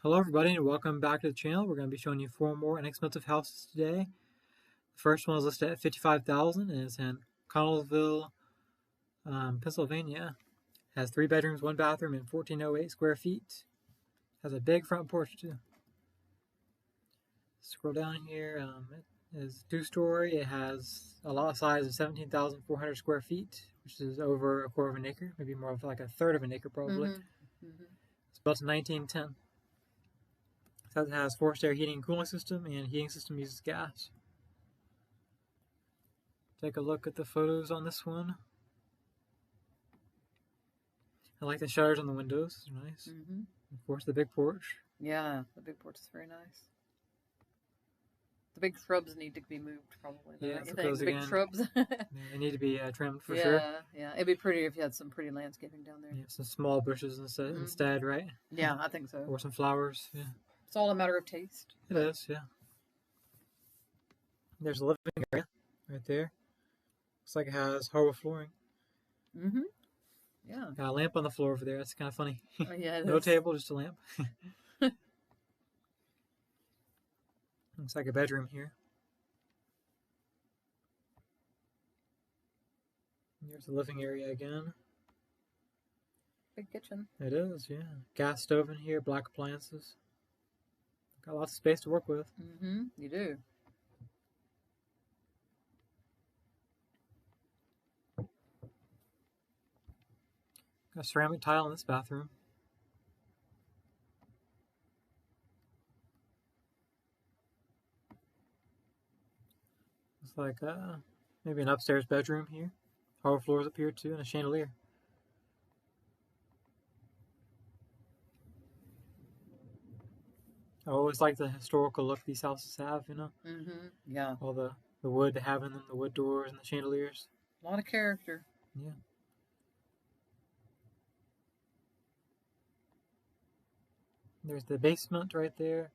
Hello everybody and welcome back to the channel. We're going to be showing you 4 more inexpensive houses today. The first one is listed at $55,000 and it's in Connellsville, Pennsylvania. It has 3 bedrooms, 1 bathroom, and 1,408 square feet. Has a big front porch too. Scroll down here. It is 2-story. It has a lot size of 17,400 square feet, which is over a quarter of an acre, maybe more of like a third of an acre probably. It's built in 1910. It has forced air heating and cooling system, and heating system uses gas. Take a look at the photos on this one. I like the shutters on the windows. They're nice. Of course, the big porch. Yeah, the big porch is very nice. The big shrubs need to be moved, probably. Yeah, the big shrubs. Yeah, they need to be trimmed for sure. Yeah. It'd be pretty if you had some pretty landscaping down there. Yeah, some small bushes instead, right? Yeah, I think so. Or some flowers. Yeah. It's all a matter of taste. It is, yeah. There's a living area right there. Looks like it has hardwood flooring. Yeah. Got a lamp on the floor over there. That's kind of funny. Oh, yeah, No table, just a lamp. Looks like a bedroom here. There's the living area again. Big kitchen. It is, yeah. Gas stove in here, black appliances. Got lots of space to work with. You do. Got ceramic tile in this bathroom. Looks like maybe an upstairs bedroom here. Hardwood floors up here too, and a chandelier. I always like the historical look these houses have, you know? Yeah. All the wood they have in them, the wood doors and the chandeliers. A lot of character. Yeah. There's the basement right there.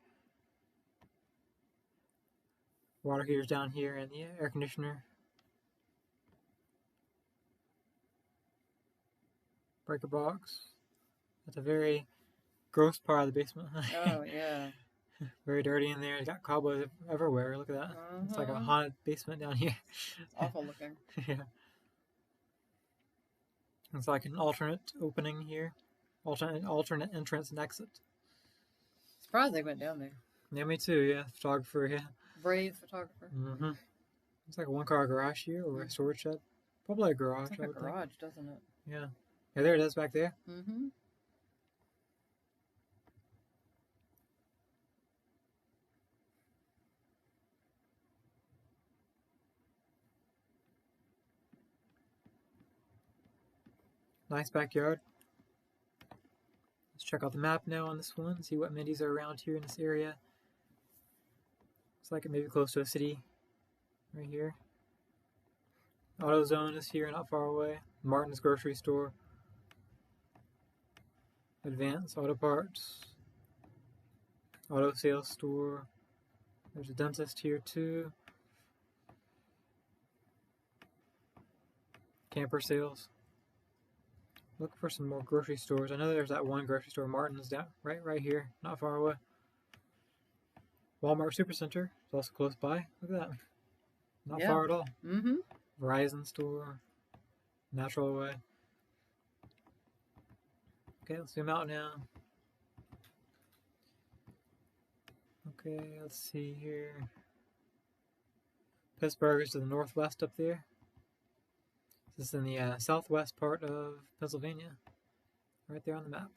Water heater's down here and the air conditioner. Breaker box. That's a very gross part of the basement. Oh, yeah. Very dirty in there. It's got cobwebs everywhere. Look at that. It's like a haunted basement down here. It's awful looking. Yeah. It's like an alternate opening here. Alternate entrance and exit. Surprised they went down there. Yeah, me too. Yeah, photographer. Yeah. Brave photographer. It's like a 1-car garage here or a storage shed. Probably a garage. It's like a garage, doesn't it? Yeah. Yeah, there it is back there. Nice backyard. Let's check out the map now on this one. See what amenities are around here in this area. Looks like it may be close to a city right here. AutoZone is here, not far away. Martin's grocery store. Advance Auto Parts. Auto sales store. There's a dentist here too. Camper sales. Look for some more grocery stores. I know there's that one grocery store, Martin's, down right here, not far away. Walmart Supercenter is also close by. Look at that. Not far at all. Verizon store, natural way. Okay, let's zoom out now. Okay, let's see here. Pittsburgh is to the northwest up there. This is in the southwest part of Pennsylvania, right there on the map.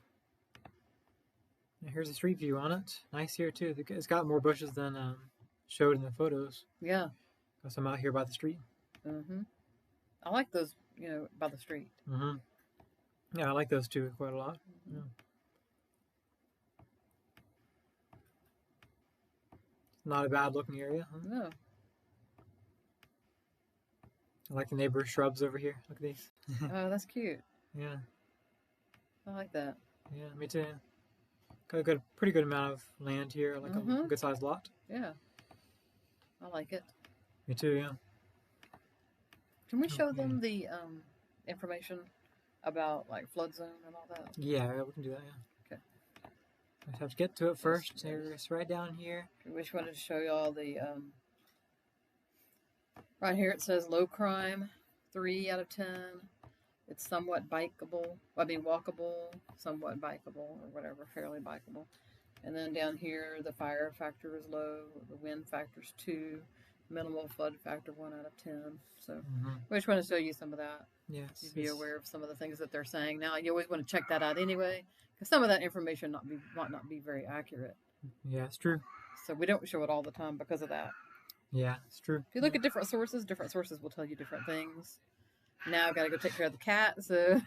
And here's a street view on it. Nice here too. It's got more bushes than showed in the photos. Yeah. Because I'm out here by the street. I like those, by the street. Yeah, I like those too quite a lot. Yeah. Not a bad looking area. Huh? No. I like the neighbor shrubs over here. Look at these. Oh, that's cute. Yeah. I like that. Yeah, me too. Got a pretty good amount of land here, like a good sized lot. Yeah. I like it. Me too, yeah. Can we show them the information about like flood zone and all that? Yeah, we can do that, yeah. Okay. I have to get to it first. It's right down here. We just wanted to show you all the, right here it says low crime, 3 out of 10. It's somewhat bikeable, walkable, somewhat bikeable, or whatever, fairly bikeable. And then down here, the fire factor is low, the wind factor is 2, minimal flood factor 1 out of 10. So we just want to show you some of that. Yes. To be aware of some of the things that they're saying. Now, you always want to check that out anyway, because some of that information might not be very accurate. Yeah, it's true. So we don't show it all the time because of that. Yeah, it's true. If you look at different sources will tell you different things. Now I've got to go take care of the cat, so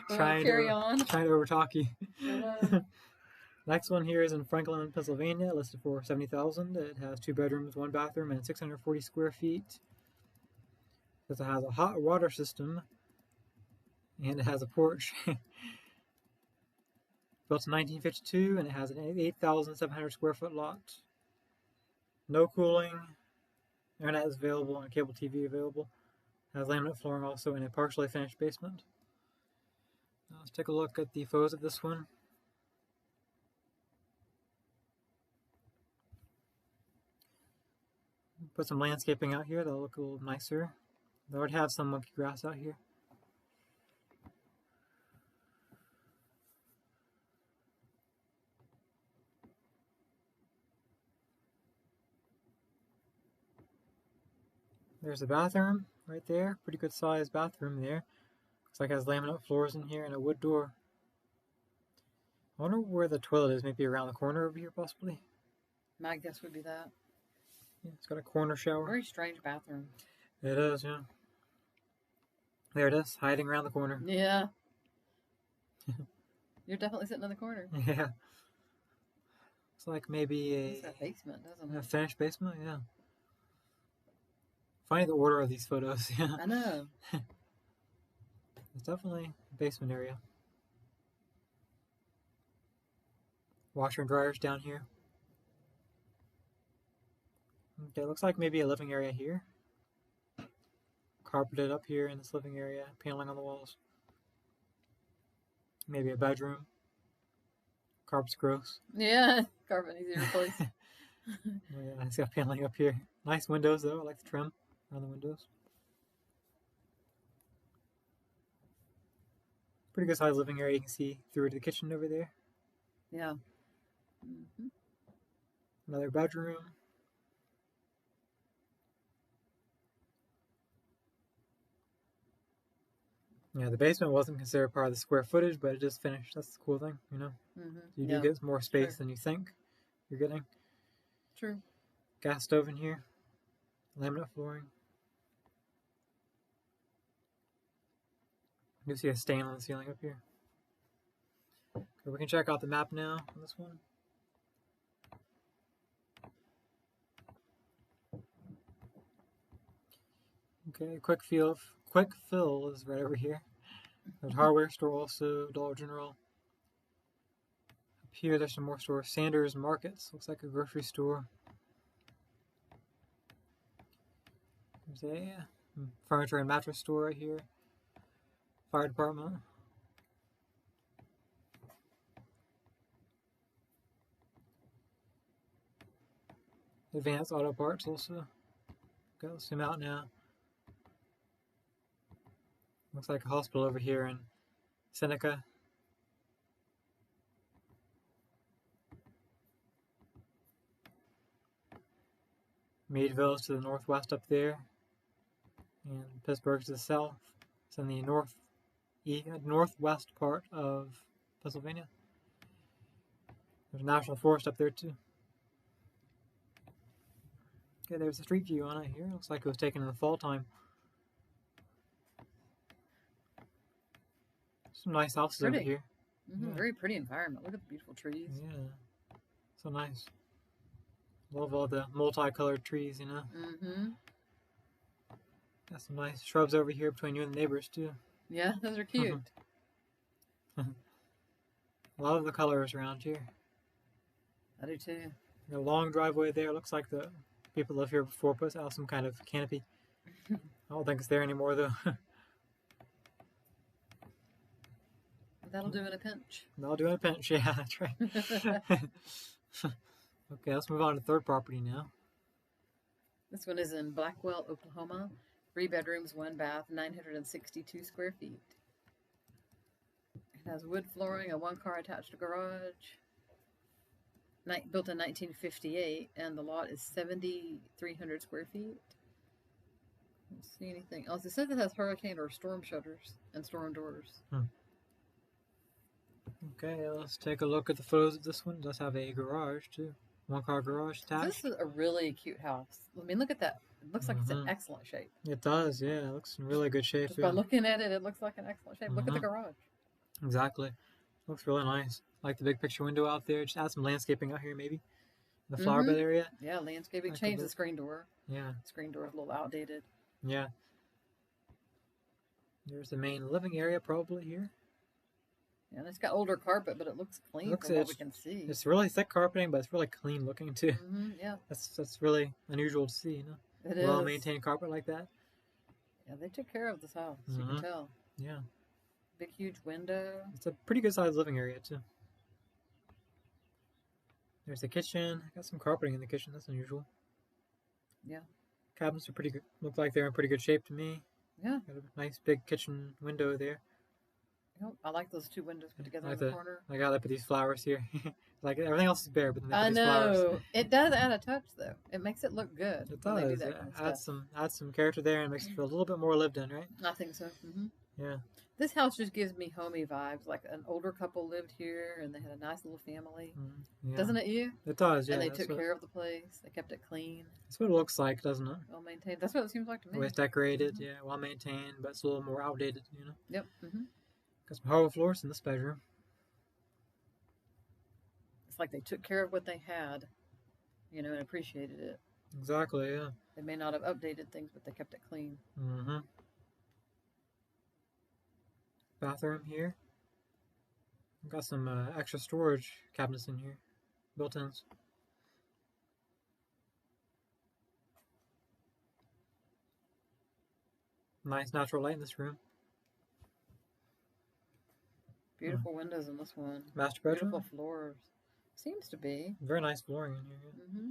Trying to overtalk you. Next one here is in Franklin, Pennsylvania, listed for $70,000. It has 2 bedrooms, 1 bathroom, and 640 square feet. It has a hot water system, and it has a porch. Built in 1952, and it has an 8,700 square foot lot. No cooling. Internet is available and cable TV available. It has laminate flooring also in a partially finished basement. Now let's take a look at the photos of this one. Put some landscaping out here that'll look a little nicer. They already have some monkey grass out here. There's the bathroom right there. Pretty good sized bathroom there. Looks like it has laminate floors in here and a wood door. I wonder where the toilet is. Maybe around the corner over here, possibly. My guess would be that. Yeah, it's got a corner shower. Very strange bathroom. It is, yeah. There it is, hiding around the corner. Yeah. You're definitely sitting in the corner. Yeah. It's like maybe It's a basement, doesn't it? A finished basement, yeah. Funny the order of these photos, yeah. I know. It's definitely a basement area. Washer and dryers down here. Okay, looks like maybe a living area here. Carpeted up here in this living area, paneling on the walls. Maybe a bedroom. Carpet's gross. Yeah, carpet needs to be replaced. Yeah, it's got paneling up here. Nice windows though, I like the trim around the windows. Pretty good sized living area, you can see through to the kitchen over there. Yeah. Another bedroom. Yeah, the basement wasn't considered part of the square footage, but it just finished. That's the cool thing, you know? You do get more space than you think you're getting. True. Gas stove in here. Laminate flooring. You see a stain on the ceiling up here. Okay, we can check out the map now on this one. Okay, quick fill is right over here. There's a hardware store also, Dollar General. Up here there's some more stores. Sanders Markets, looks like a grocery store. There's a furniture and mattress store right here. Fire department. Advanced Auto Parts also. Okay, let's zoom out now. Looks like a hospital over here in Seneca. Meadville's to the northwest up there. And Pittsburgh's to the south. It's in the northwest part of Pennsylvania. There's a national forest up there too. Okay, there's a street view on it here. Looks like it was taken in the fall time. Some nice houses over here. Yeah. Very pretty environment. Look at the beautiful trees. Yeah. So nice. Love all the multicolored trees, you know. Got some nice shrubs over here between you and the neighbors too. Yeah, those are cute. A lot of the colors around here. I do too. Got a long driveway there. Looks like the people live here before put out some kind of canopy. I don't think it's there anymore though. That'll do in a pinch. That'll do in a pinch. Yeah, that's right. Okay, let's move on to the third property now. This one is in Blackwell, Oklahoma. 3 bedrooms, 1 bath, 962 square feet. It has wood flooring, a 1-car attached garage. Built in 1958, and the lot is 7,300 square feet. I don't see anything else. It says it has hurricane or storm shutters and storm doors. Okay, let's take a look at the photos of this one. It does have a garage too. 1-car garage attached. This is a really cute house. I mean, look at that. It looks like it's in excellent shape. It does, yeah. It looks in really good shape. Just by looking at it, it looks like an excellent shape. Look at the garage. Exactly. Looks really nice. Like the big picture window out there. Just add some landscaping out here, maybe. The flower bed area. Yeah, landscaping. Change the screen door. Yeah. Screen door is a little outdated. Yeah. There's the main living area probably here. Yeah, and it's got older carpet, but it looks clean from what we can see. It's really thick carpeting, but it's really clean looking too. Yeah. That's really unusual to see, you know. It is. Well-maintained carpet like that. Yeah, they took care of this house. You can tell. Yeah. Big, huge window. It's a pretty good sized living area too. There's the kitchen. Got some carpeting in the kitchen. That's unusual. Yeah. Cabinets are pretty good. Look like they're in pretty good shape to me. Yeah. Got a nice big kitchen window there. I like those 2 windows put together in the corner. I got to put these flowers here. Like everything else is bare, but then I these flowers. know. It does add a touch though. It makes it look good. It does. Do Add some character there and makes it feel a little bit more lived in, right? I think so. Yeah. This house just gives me homey vibes. Like an older couple lived here and they had a nice little family. Yeah. Doesn't it you? It does, yeah. And they took care of the place. They kept it clean. That's what it looks like, doesn't it? Well maintained. That's what it seems like to me. Well, it's decorated, yeah, well maintained, but it's a little more outdated, you know? Yep. Got some hardwood floors in this bedroom. It's like they took care of what they had, you know, and appreciated it. Exactly, yeah. They may not have updated things, but they kept it clean. Bathroom here. Got some extra storage cabinets in here, built-ins. Nice natural light in this room. Beautiful windows in this one. Master bedroom. Beautiful floors. Seems to be. Very nice flooring in here.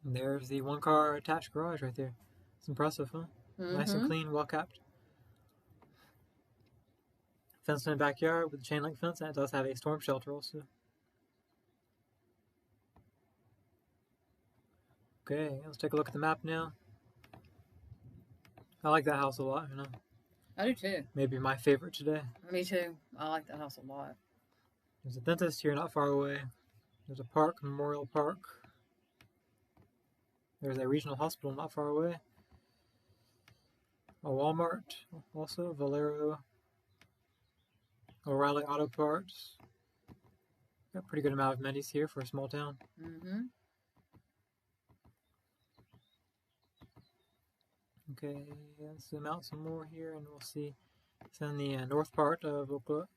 And there's the 1-car attached garage right there. It's impressive, huh? Nice and clean, well kept. Fenced in the backyard with a chain link fence, and it does have a storm shelter also. Okay, let's take a look at the map now. I like that house a lot, you know. I do too. Maybe my favorite today. Me too. I like that house a lot. There's a dentist here not far away. There's a park, Memorial Park. There's a regional hospital not far away. A Walmart also, Valero. O'Reilly Auto Parts. Got a pretty good amount of amenities here for a small town. Okay, let's zoom out some more here and we'll see it's in the north part of Oklahoma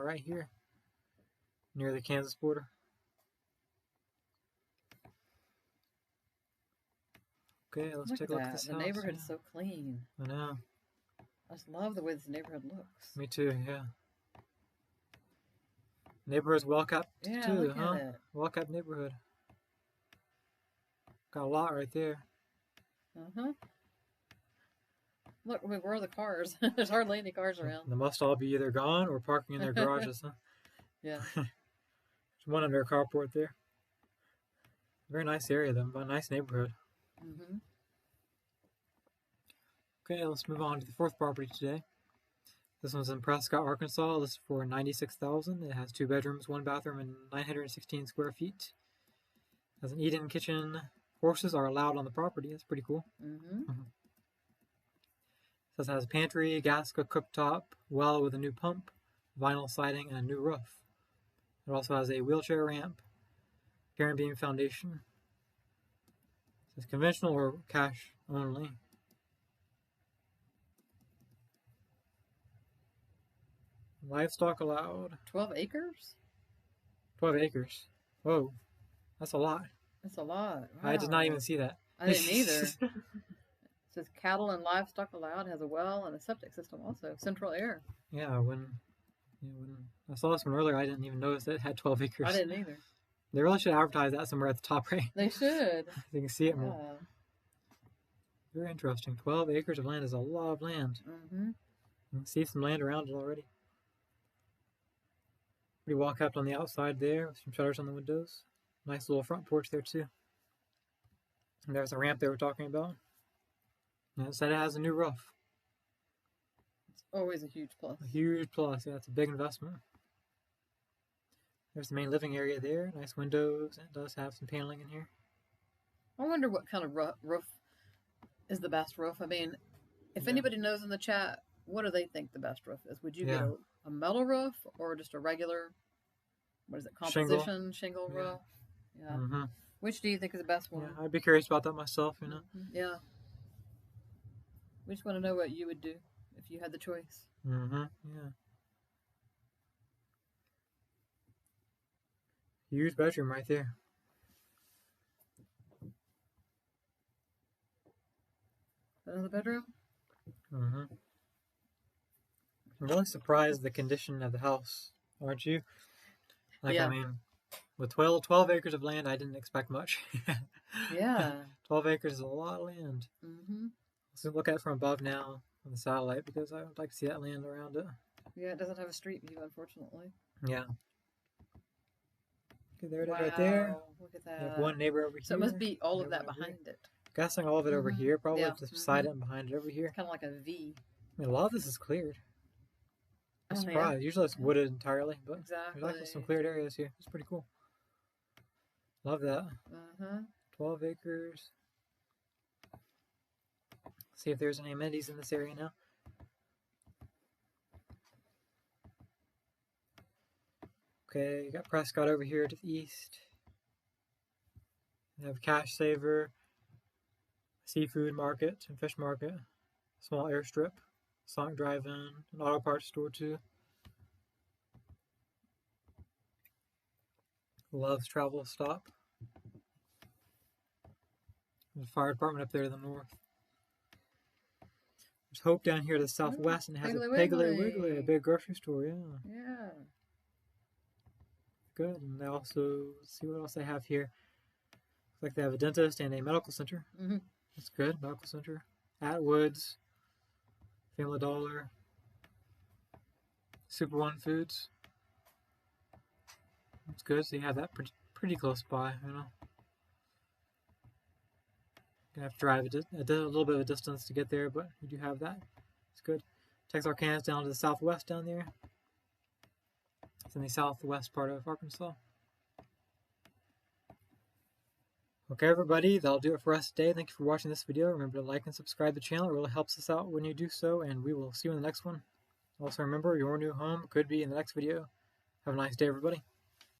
right here, near the Kansas border. Okay, let's take a look at this house. The neighborhood is so clean. I know. I just love the way this neighborhood looks. Me too, yeah. Neighborhood's well kept too, huh? Well kept neighborhood. Got a lot right there. Look, where are the cars? There's hardly any cars around. They must all be either gone or parking in their garages, huh? Yeah. There's one under a carport there. Very nice area, though. A nice neighborhood. Okay, let's move on to the fourth property today. This one's in Prescott, Arkansas. This is for $96,000. It has 2 bedrooms, 1 bathroom, and 916 square feet. It has an eat-in kitchen. Horses are allowed on the property. That's pretty cool. It has a pantry, gas cooktop, well with a new pump, vinyl siding, and a new roof. It also has a wheelchair ramp, pier and beam foundation. It says conventional or cash only. Livestock allowed. 12 acres? 12 acres. Whoa, that's a lot. That's a lot. Wow. I did not even see that. I didn't either. It says cattle and livestock allowed. Has a well and a septic system also. Central air. Yeah, when I saw this one earlier, I didn't even notice that it had 12 acres. I didn't either. They really should advertise that somewhere at the top, right? They should. You can see it more. Very interesting. 12 acres of land is a lot of land. Mm-hmm. You can see some land around it already. Pretty well kept on the outside there, with some shutters on the windows. Nice little front porch there too. And there's the ramp they were talking about. And it said it has a new roof. It's always a huge plus. A huge plus, yeah, it's a big investment. There's the main living area there. Nice windows, and it does have some paneling in here. I wonder what kind of roof is the best roof. I mean, if anybody knows in the chat, what do they think the best roof is? Would you get a metal roof or just a regular, what is it, composition shingle roof? Yeah. Mm-hmm. Which do you think is the best one? Yeah, I'd be curious about that myself, you know. Yeah. We just want to know what you would do if you had the choice. Mm-hmm. Yeah. Huge bedroom right there. Another bedroom? Mm-hmm. I'm really surprised at the condition of the house, aren't you? Like, I mean, with 12 acres of land, I didn't expect much. Yeah. 12 acres is a lot of land. Mm-hmm. Let's look at it from above now on the satellite because I would like to see that land around it. Yeah, it doesn't have a street view, unfortunately. Yeah. Okay, there it is right there. Look at that. You have one neighbor over here. So it must be all of that behind it. Guessing all of it over here, probably just beside it and behind it over here. Kind of like a V. I mean, a lot of this is cleared. I'm surprised. Usually it's wooded entirely, but there's actually some cleared areas here. It's pretty cool. Love that. 12 acres. See if there's any amenities in this area now. Okay, you got Prescott over here to the east. You have Cash Saver, seafood market and fish market, small airstrip, Sonic Drive-In, an auto parts store too. Love's Travel Stop. There's a fire department up there to the north. There's Hope down here to the southwest, and it has a Piggly Wiggly, a big grocery store, Yeah. Good. And they also, let's see what else they have here. Looks like they have a dentist and a medical center. That's good. Medical center. Atwood's, Family Dollar, Super One Foods. That's good. So you have that pretty close by, you know. You have to drive a little bit of a distance to get there, but you do have that. It's good. Texarkana's down to the southwest down there. It's in the southwest part of Arkansas. Okay, everybody, that'll do it for us today. Thank you for watching this video. Remember to like and subscribe to the channel. It really helps us out when you do so, and we will see you in the next one. Also, remember, your new home could be in the next video. Have a nice day, everybody.